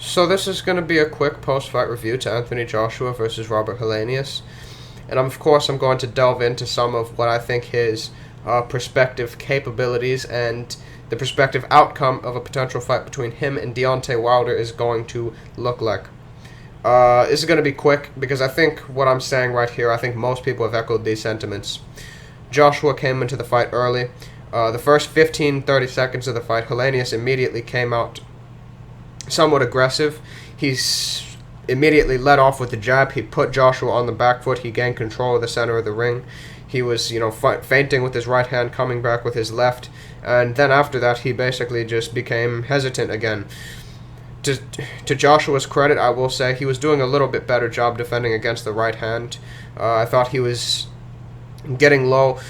So this is going to be a quick post-fight review to Anthony Joshua versus Robert Helenius. And of course I'm going to delve into some of what I think his prospective capabilities and the prospective outcome of a potential fight between him and Deontay Wilder is going to look like. This is going to be quick because I think what I'm saying right here, I think most people have echoed these sentiments. Joshua came into the fight early. The first 15-30 seconds of the fight, Helenius immediately came out somewhat aggressive. He's immediately led off with the jab. He put Joshua on the back foot. He gained control of the center of the ring. He was, feinting with his right hand, coming back with his left. And then after that, he basically just became hesitant again. To Joshua's credit, I will say he was doing a little bit better job defending against the right hand. I thought he was getting low,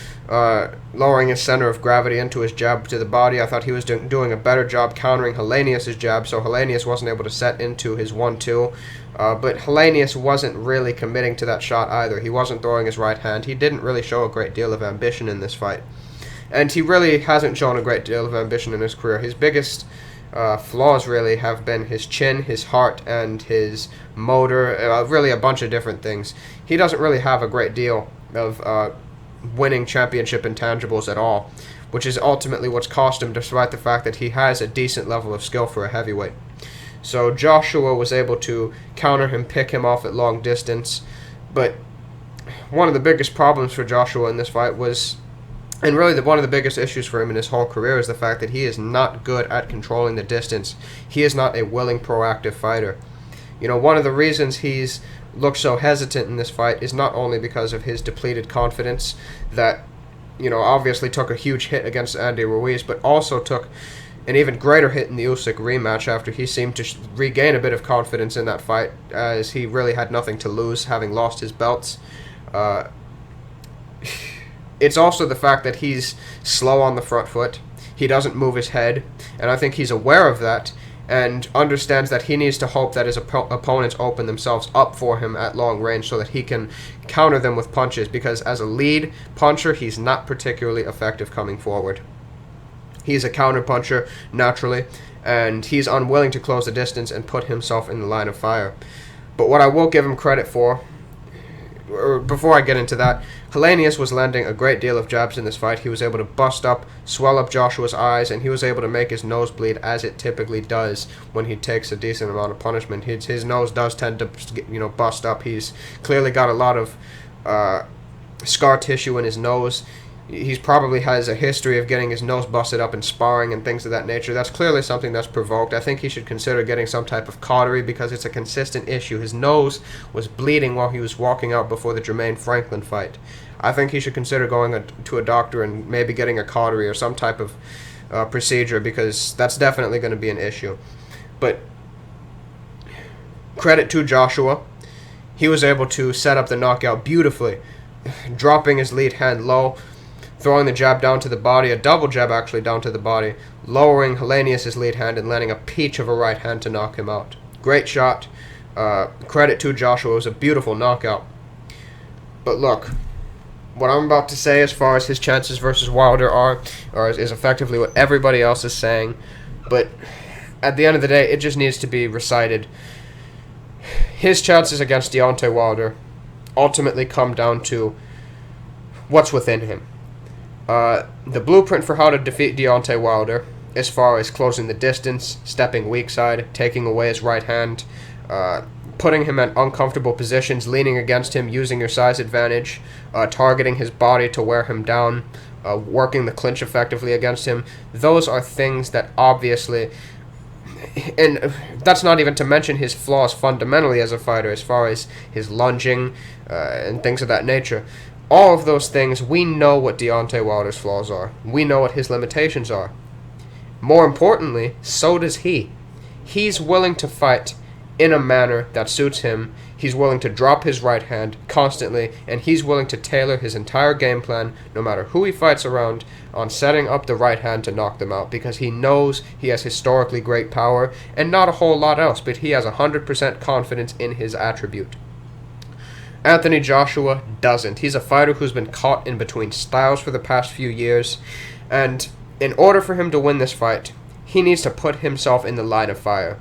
lowering his center of gravity into his jab to the body. I thought he was doing a better job countering Helenius' jab, so Helenius wasn't able to set into his 1-2. But Helenius wasn't really committing to that shot either. He wasn't throwing his right hand. He didn't really show a great deal of ambition in this fight. And he really hasn't shown a great deal of ambition in his career. His biggest flaws really have been his chin, his heart, and his motor, really a bunch of different things. He doesn't really have a great deal of winning championship intangibles at all, which is ultimately what's cost him, despite the fact that he has a decent level of skill for a heavyweight. So Joshua was able to counter him, pick him off at long distance, but one of the biggest problems for Joshua in this fight was, and really one of the biggest issues for him in his whole career, is the fact that he is not good at controlling the distance. He is not a willing, proactive fighter. One of the reasons he's looked so hesitant in this fight is not only because of his depleted confidence that, obviously took a huge hit against Andy Ruiz, but also took an even greater hit in the Usyk rematch after he seemed to regain a bit of confidence in that fight, as he really had nothing to lose, having lost his belts. It's also the fact that he's slow on the front foot. He doesn't move his head, and I think he's aware of that and understands that he needs to hope that his opponents open themselves up for him at long range so that he can counter them with punches, because as a lead puncher, he's not particularly effective coming forward. He's a counter puncher naturally, and he's unwilling to close the distance and put himself in the line of fire. But what I will give him credit for, or before I get into that, Helenius was landing a great deal of jabs in this fight. He was able to bust up, swell up Joshua's eyes, and he was able to make his nose bleed, as it typically does when he takes a decent amount of punishment. His nose does tend to, bust up. He's clearly got a lot of scar tissue in his nose. He probably has a history of getting his nose busted up in sparring and things of that nature. That's clearly something that's provoked. I think he should consider getting some type of cautery, because it's a consistent issue. His nose was bleeding while he was walking out before the Jermaine Franklin fight. I think he should consider going to a doctor and maybe getting a cautery or some type of procedure, because that's definitely going to be an issue. But credit to Joshua. He was able to set up the knockout beautifully, dropping his lead hand low, throwing the jab down to the body, a double jab actually down to the body, lowering Helenius' lead hand and landing a peach of a right hand to knock him out. Great shot. Credit to Joshua. It was a beautiful knockout. But look, what I'm about to say as far as his chances versus Wilder is effectively what everybody else is saying. But at the end of the day, it just needs to be recited. His chances against Deontay Wilder ultimately come down to what's within him. The blueprint for how to defeat Deontay Wilder, as far as closing the distance, stepping weak side, taking away his right hand, putting him in uncomfortable positions, leaning against him, using your size advantage, targeting his body to wear him down, working the clinch effectively against him. Those are things that obviously, and that's not even to mention his flaws fundamentally as a fighter, as far as his lunging and things of that nature. All of those things, we know what Deontay Wilder's flaws are. We know what his limitations are. More importantly, so does he. He's willing to fight in a manner that suits him. He's willing to drop his right hand constantly, and he's willing to tailor his entire game plan, no matter who he fights around, on setting up the right hand to knock them out, because he knows he has historically great power, and not a whole lot else, but he has 100% confidence in his attribute. Anthony Joshua doesn't. He's a fighter who's been caught in between styles for the past few years, and in order for him to win this fight, he needs to put himself in the line of fire,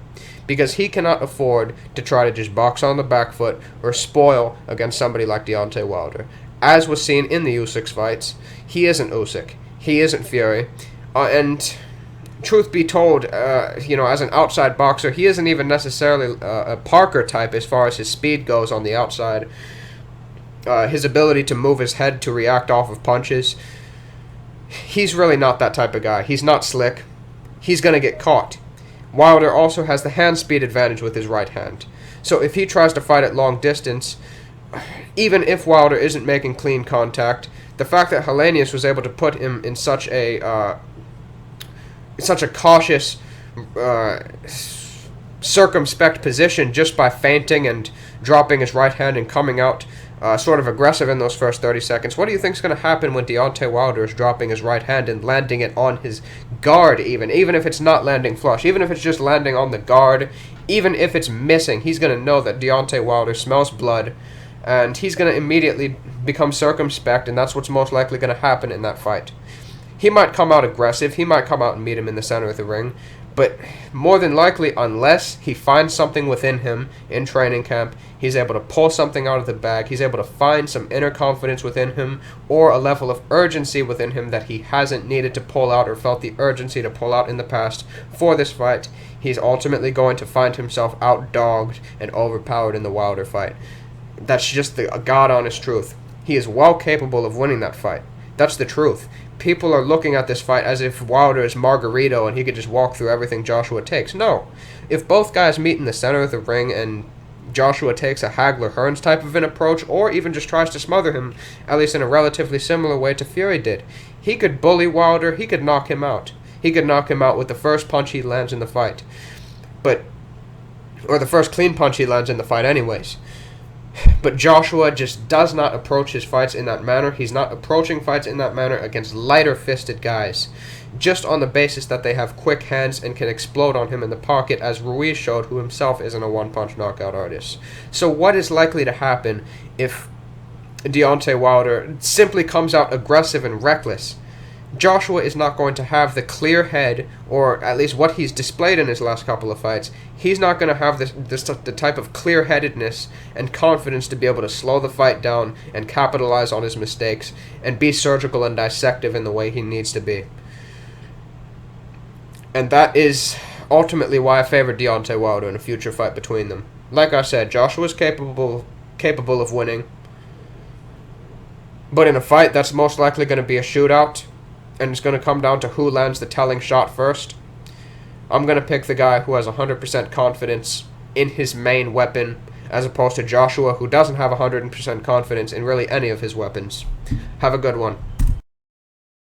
because he cannot afford to try to just box on the back foot or spoil against somebody like Deontay Wilder. As was seen in the Usyk fights, he isn't Usyk. He isn't Fury. And truth be told, as an outside boxer, he isn't even necessarily a Parker type as far as his speed goes on the outside. His ability to move his head to react off of punches. He's really not that type of guy. He's not slick. He's going to get caught. Wilder also has the hand speed advantage with his right hand. So if he tries to fight at long distance, even if Wilder isn't making clean contact, the fact that Helenius was able to put him in such a cautious, circumspect position just by feinting and dropping his right hand and coming out sort of aggressive in those first 30 seconds. What do you think is going to happen when Deontay Wilder is dropping his right hand and landing it on his guard even if it's not landing flush, even if it's just landing on the guard, even if it's missing? He's going to know that Deontay Wilder smells blood, and he's going to immediately become circumspect, and that's what's most likely going to happen in that fight. He might come out aggressive, he might come out and meet him in the center of the ring, but more than likely, unless he finds something within him in training camp, he's able to pull something out of the bag, he's able to find some inner confidence within him, or a level of urgency within him that he hasn't needed to pull out or felt the urgency to pull out in the past for this fight, he's ultimately going to find himself outdogged and overpowered in the Wilder fight. That's just the God-honest truth. He is well capable of winning that fight. That's the truth. People are looking at this fight as if Wilder is Margarito and he could just walk through everything Joshua takes. No. If both guys meet in the center of the ring and Joshua takes a Hagler-Hearns type of an approach, or even just tries to smother him, at least in a relatively similar way to Fury did, he could bully Wilder, he could knock him out. He could knock him out with the first punch he lands in the fight. Or the first clean punch he lands in the fight anyways. But Joshua just does not approach his fights in that manner. He's not approaching fights in that manner against lighter-fisted guys, just on the basis that they have quick hands and can explode on him in the pocket, as Ruiz showed, who himself isn't a one-punch knockout artist. So what is likely to happen if Deontay Wilder simply comes out aggressive and reckless? Joshua is not going to have the clear head, or at least what he's displayed in his last couple of fights. He's not going to have the type of clear-headedness and confidence to be able to slow the fight down and capitalize on his mistakes and be surgical and dissective in the way he needs to be. And that is ultimately why I favor Deontay Wilder in a future fight between them. Like I said, Joshua's capable of winning, but in a fight that's most likely going to be a shootout, and it's going to come down to who lands the telling shot first, I'm going to pick the guy who has 100% confidence in his main weapon, as opposed to Joshua, who doesn't have 100% confidence in really any of his weapons. Have a good one.